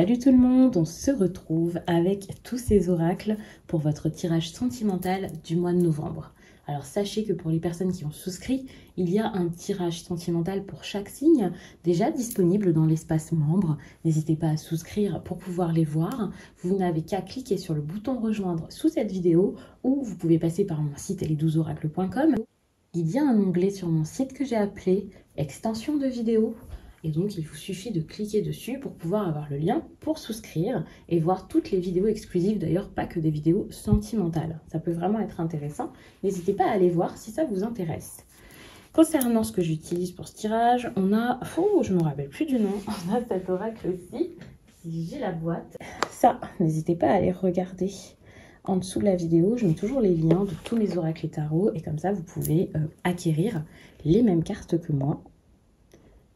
Salut tout le monde, on se retrouve avec tous ces oracles pour votre tirage sentimental du mois de novembre. Alors sachez que pour les personnes qui ont souscrit, il y a un tirage sentimental pour chaque signe déjà disponible dans l'espace membre. N'hésitez pas à souscrire pour pouvoir les voir. Vous n'avez qu'à cliquer sur le bouton rejoindre sous cette vidéo ou vous pouvez passer par mon site les12oracles.com. Il y a un onglet sur mon site que j'ai appelé extension de vidéo. Et donc, il vous suffit de cliquer dessus pour pouvoir avoir le lien pour souscrire et voir toutes les vidéos exclusives, d'ailleurs pas que des vidéos sentimentales. Ça peut vraiment être intéressant. N'hésitez pas à aller voir si ça vous intéresse. Concernant ce que j'utilise pour ce tirage, on a... Oh, je ne me rappelle plus du nom. On a cet oracle-ci. Si j'ai la boîte. Ça, n'hésitez pas à aller regarder en dessous de la vidéo. Je mets toujours les liens de tous mes oracles et tarots. Et comme ça, vous pouvez acquérir les mêmes cartes que moi.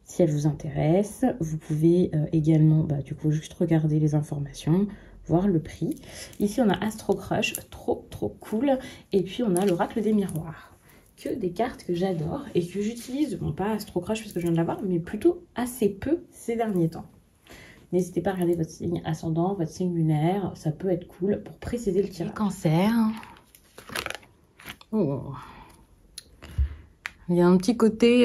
Si elle vous intéresse, vous pouvez également du coup juste regarder les informations, voir le prix. Ici on a Astro Crush, trop cool. Et puis on a l'oracle des miroirs, que des cartes que j'adore et que j'utilise, bon pas Astro Crush parce que je viens de l'avoir, mais plutôt assez peu ces derniers temps. N'hésitez pas à regarder votre signe ascendant, votre signe lunaire, ça peut être cool pour préciser le tirage. Cancer. Oh. Il y a un petit côté,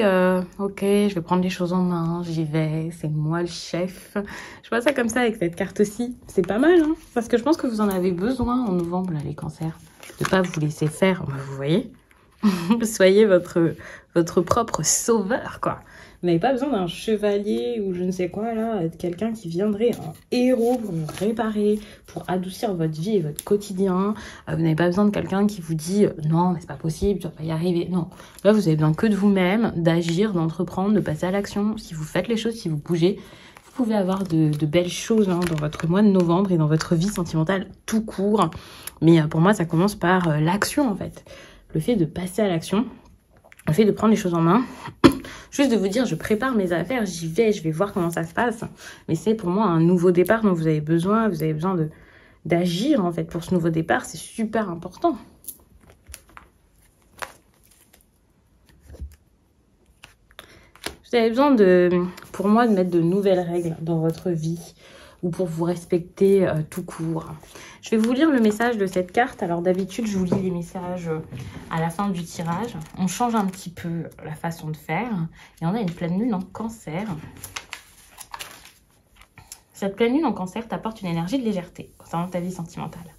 ok, je vais prendre les choses en main, j'y vais, c'est moi le chef. Je vois ça comme ça avec cette carte-ci. C'est pas mal, hein, parce que je pense que vous en avez besoin en novembre, là, les cancers. De pas vous laisser faire, vous voyez. Soyez votre propre sauveur, quoi. Vous n'avez pas besoin d'un chevalier ou je ne sais quoi, là, de quelqu'un qui viendrait en héros pour vous réparer, pour adoucir votre vie et votre quotidien. Vous n'avez pas besoin de quelqu'un qui vous dit « Non, mais c'est pas possible, tu vas pas y arriver. » Non, là, vous avez besoin que de vous-même, d'agir, d'entreprendre, de passer à l'action. Si vous faites les choses, si vous bougez, vous pouvez avoir de belles choses dans votre mois de novembre et dans votre vie sentimentale tout court. Mais pour moi, ça commence par l'action, en fait. Le fait de passer à l'action, le fait de prendre les choses en main, juste de vous dire, je prépare mes affaires, j'y vais, je vais voir comment ça se passe. Mais c'est pour moi un nouveau départ dont vous avez besoin d'agir en fait pour ce nouveau départ, c'est super important. Vous avez besoin pour moi, de mettre de nouvelles règles dans votre vie ou pour vous respecter tout court. Je vais vous lire le message de cette carte. Alors d'habitude, je vous lis les messages à la fin du tirage. On change un petit peu la façon de faire. Et on a une pleine lune en cancer. Cette pleine lune en cancer t'apporte une énergie de légèreté concernant ta vie sentimentale.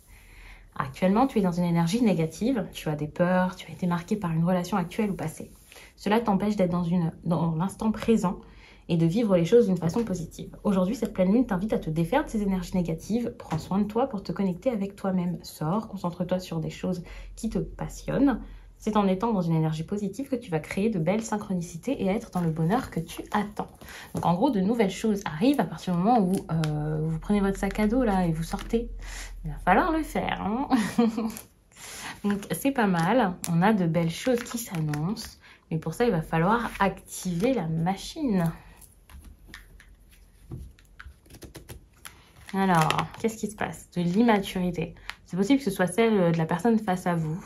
Actuellement, tu es dans une énergie négative. Tu as des peurs, tu as été marqué par une relation actuelle ou passée. Cela t'empêche d'être dans l'instant présent et de vivre les choses d'une façon positive. Aujourd'hui, cette pleine lune t'invite à te défaire de ces énergies négatives. Prends soin de toi pour te connecter avec toi-même. Sors, concentre-toi sur des choses qui te passionnent. C'est en étant dans une énergie positive que tu vas créer de belles synchronicités et être dans le bonheur que tu attends. Donc en gros, de nouvelles choses arrivent à partir du moment où vous prenez votre sac à dos là et vous sortez. Il va falloir le faire, hein. Donc c'est pas mal. On a de belles choses qui s'annoncent. Mais pour ça, il va falloir activer la machine. Alors, qu'est-ce qui se passe? De l'immaturité. C'est possible que ce soit celle de la personne face à vous.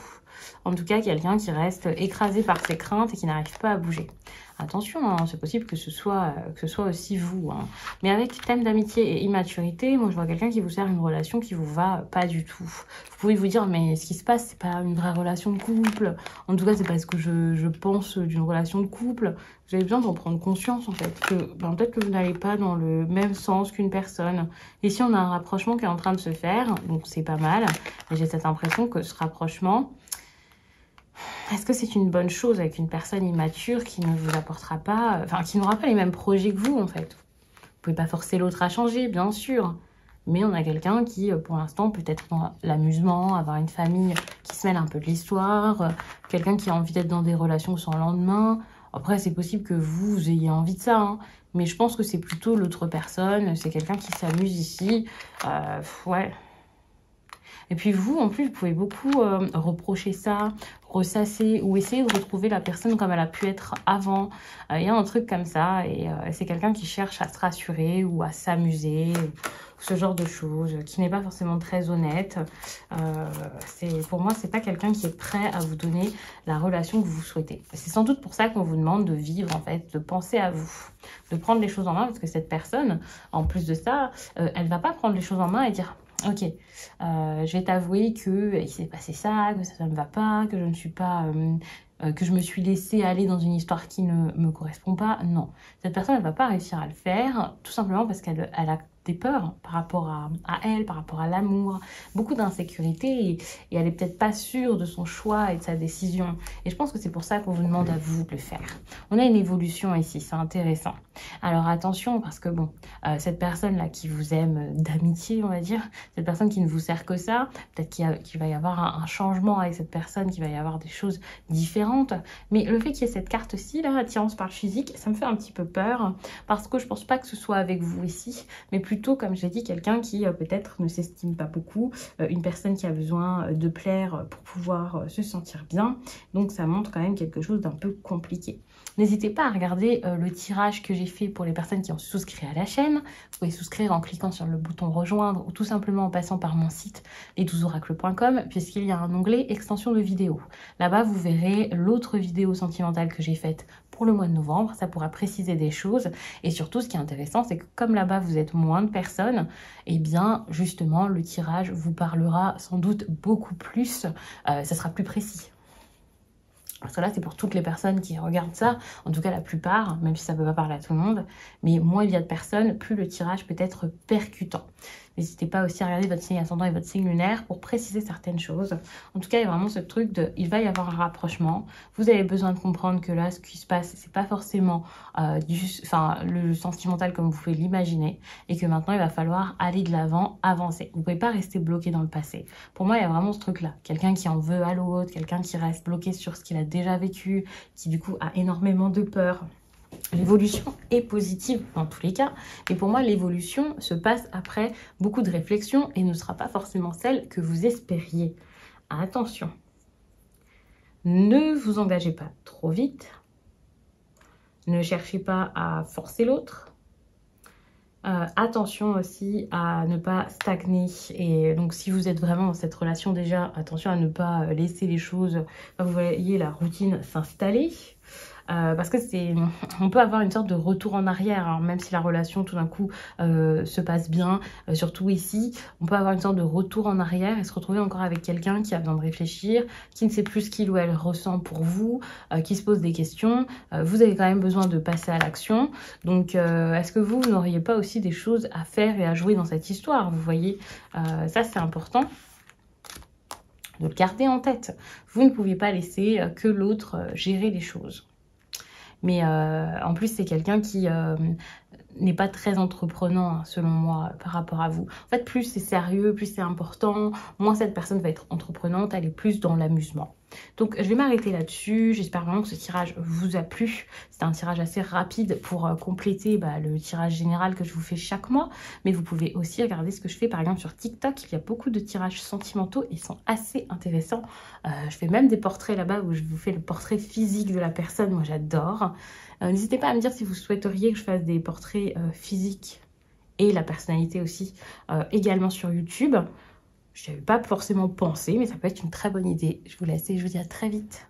En tout cas, quelqu'un qui reste écrasé par ses craintes et qui n'arrive pas à bouger. Attention, hein, c'est possible que ce soit aussi vous. Hein. Mais avec thème d'amitié et immaturité, moi je vois quelqu'un qui vous sert une relation qui vous va pas du tout. Vous pouvez vous dire, mais ce qui se passe, c'est pas une vraie relation de couple. En tout cas, c'est pas ce que je pense d'une relation de couple. Vous avez besoin d'en prendre conscience en fait. Que peut-être que vous n'allez pas dans le même sens qu'une personne. Ici, on a un rapprochement qui est en train de se faire, donc c'est pas mal. Et j'ai cette impression que ce rapprochement... Est-ce que c'est une bonne chose avec une personne immature qui ne vous apportera pas... Enfin, qui n'aura pas les mêmes projets que vous, en fait. Vous pouvez pas forcer l'autre à changer, bien sûr. Mais on a quelqu'un qui, pour l'instant, peut être dans l'amusement, avoir une famille qui se mêle un peu de l'histoire, quelqu'un qui a envie d'être dans des relations sans lendemain. Après, c'est possible que vous ayez envie de ça, hein. Mais je pense que c'est plutôt l'autre personne. C'est quelqu'un qui s'amuse ici. Ouais... Et puis vous, en plus, vous pouvez beaucoup reprocher ça, ressasser ou essayer de retrouver la personne comme elle a pu être avant. Il y a un truc comme ça et c'est quelqu'un qui cherche à se rassurer ou à s'amuser, ce genre de choses, qui n'est pas forcément très honnête. Pour moi, c'est pas quelqu'un qui est prêt à vous donner la relation que vous souhaitez. C'est sans doute pour ça qu'on vous demande de vivre, en fait, de penser à vous, de prendre les choses en main, parce que cette personne, en plus de ça, elle va pas prendre les choses en main et dire ok, je vais t'avouer qu'il s'est passé ça, que ça ne va pas, que je ne suis pas... que je me suis laissée aller dans une histoire qui ne me correspond pas. Non, cette personne, elle ne va pas réussir à le faire, tout simplement parce qu'elle a des peurs par rapport à elle, par rapport à l'amour, beaucoup d'insécurité et elle est peut-être pas sûre de son choix et de sa décision. Et je pense que c'est pour ça qu'on vous demande à vous de le faire. On a une évolution ici, c'est intéressant. Alors attention, parce que bon, cette personne-là qui vous aime d'amitié, on va dire, cette personne qui ne vous sert que ça, peut-être qu'il va y avoir un changement avec cette personne, qu'il va y avoir des choses différentes. Mais le fait qu'il y ait cette carte-ci, là, attirance par le physique, ça me fait un petit peu peur, parce que je pense pas que ce soit avec vous ici, mais plutôt, comme je l'ai dit, quelqu'un qui peut-être ne s'estime pas beaucoup, une personne qui a besoin de plaire pour pouvoir se sentir bien. Donc ça montre quand même quelque chose d'un peu compliqué. N'hésitez pas à regarder le tirage que j'ai fait pour les personnes qui ont souscrit à la chaîne. Vous pouvez souscrire en cliquant sur le bouton rejoindre ou tout simplement en passant par mon site les12oracles.com puisqu'il y a un onglet extension de vidéos. Là-bas, vous verrez l'autre vidéo sentimentale que j'ai faite pour le mois de novembre. Ça pourra préciser des choses. Et surtout, ce qui est intéressant, c'est que comme là-bas, vous êtes moins de personnes, et bien justement, le tirage vous parlera sans doute beaucoup plus. Ça sera plus précis. Parce que là, c'est pour toutes les personnes qui regardent ça, en tout cas la plupart, même si ça ne peut pas parler à tout le monde. Mais moins il y a de personnes, plus le tirage peut être percutant. N'hésitez pas aussi à regarder votre signe ascendant et votre signe lunaire pour préciser certaines choses. En tout cas, il y a vraiment ce truc de, il va y avoir un rapprochement. Vous avez besoin de comprendre que là, ce qui se passe, c'est pas forcément le sentimental comme vous pouvez l'imaginer. Et que maintenant, il va falloir aller de l'avant, avancer. Vous ne pouvez pas rester bloqué dans le passé. Pour moi, il y a vraiment ce truc-là. Quelqu'un qui en veut à l'autre, quelqu'un qui reste bloqué sur ce qu'il a déjà vécu, qui du coup a énormément de peur. L'évolution est positive dans tous les cas, mais pour moi l'évolution se passe après beaucoup de réflexion et ne sera pas forcément celle que vous espériez. Attention, ne vous engagez pas trop vite, ne cherchez pas à forcer l'autre. Attention aussi à ne pas stagner et donc si vous êtes vraiment dans cette relation déjà, attention à ne pas laisser les choses, vous voyez la routine s'installer. Parce que on peut avoir une sorte de retour en arrière, hein, même si la relation tout d'un coup se passe bien, surtout ici, on peut avoir une sorte de retour en arrière et se retrouver encore avec quelqu'un qui a besoin de réfléchir, qui ne sait plus ce qu'il ou elle ressent pour vous, qui se pose des questions. Vous avez quand même besoin de passer à l'action. Donc, est-ce que vous n'auriez pas aussi des choses à faire et à jouer dans cette histoire? Vous voyez, ça c'est important de le garder en tête. Vous ne pouvez pas laisser que l'autre gérer les choses. Mais en plus, c'est quelqu'un qui n'est pas très entreprenant, hein, selon moi, par rapport à vous. En fait, plus c'est sérieux, plus c'est important, moins cette personne va être entreprenante, elle est plus dans l'amusement. Donc, je vais m'arrêter là-dessus. J'espère vraiment que ce tirage vous a plu. C'est un tirage assez rapide pour compléter le tirage général que je vous fais chaque mois. Mais vous pouvez aussi regarder ce que je fais, par exemple, sur TikTok. Il y a beaucoup de tirages sentimentaux. Ils sont assez intéressants. Je fais même des portraits là-bas où je vous fais le portrait physique de la personne. Moi, j'adore. N'hésitez pas à me dire si vous souhaiteriez que je fasse des portraits physiques et la personnalité aussi également sur YouTube. Je n'avais pas forcément pensé, mais ça peut être une très bonne idée. Je vous laisse et je vous dis à très vite.